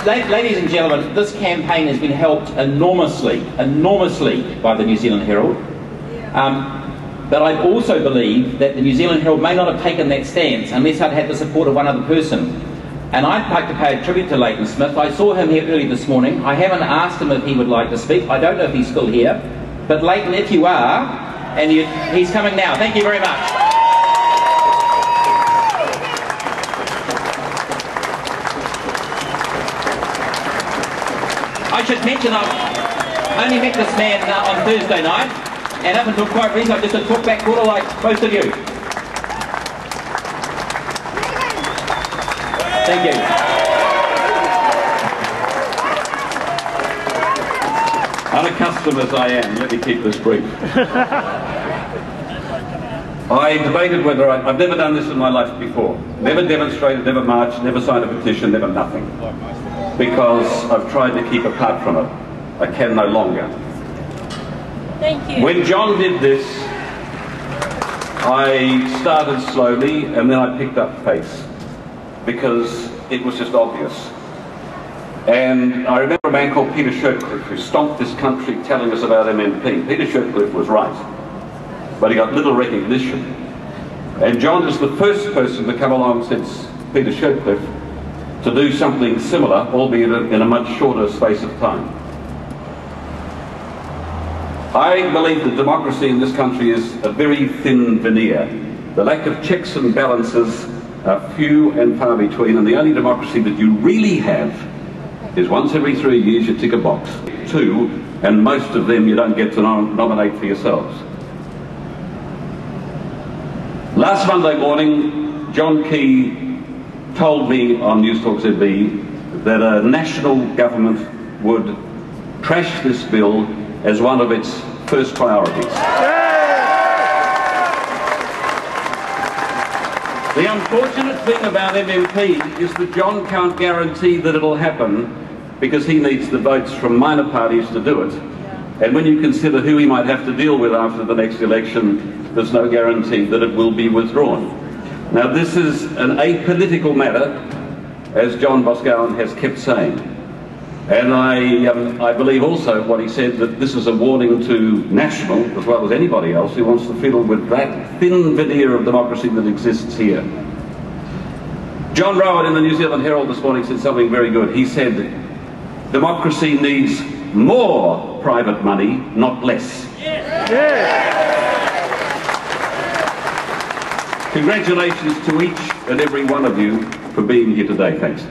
Ladies and gentlemen, this campaign has been helped enormously by the New Zealand Herald. But I also believe that the New Zealand Herald may not have taken that stance unless I'd had the support of one other person. And I'd like to pay a tribute to Leighton Smith. I saw him here early this morning. I haven't asked him if he would like to speak. I don't know if he's still here. But Leighton, if you are, and he's coming now. Thank you very much. I should mention I've only met this man on Thursday night, and up until quite recently I've just a talk back quarter like most of you. Thank you. Unaccustomed as I am, let me keep this brief. I debated whether I've never done this in my life before. Never demonstrated, never marched, never signed a petition, never nothing. Because I've tried to keep apart from it. I can no longer. Thank you. When John did this, I started slowly and then I picked up pace because it was just obvious. And I remember a man called Peter Shirtcliffe who stomped this country telling us about MMP. Peter Shirtcliffe was right, but he got little recognition. And John is the first person to come along since Peter Shirtcliffe to do something similar, albeit in a much shorter space of time. I believe that democracy in this country is a very thin veneer. The lack of checks and balances are few and far between, and the only democracy that you really have is once every 3 years you tick a box. 2, and most of them you don't get to nominate for yourselves. Last Monday morning, John Key told me on News Talk ZB that a national government would trash this bill as one of its first priorities. The unfortunate thing about MMP is that John can't guarantee that it'll happen because he needs the votes from minor parties to do it. And when you consider who he might have to deal with after the next election, there's no guarantee that it will be withdrawn. Now this is an apolitical matter, as John Boscawen has kept saying. And I believe also what he said, that this is a warning to National, as well as anybody else who wants to fiddle with that thin veneer of democracy that exists here. John Rowan in the New Zealand Herald this morning said something very good. He said, democracy needs more private money, not less. Yes. Yes. Congratulations to each and every one of you for being here today. Thanks.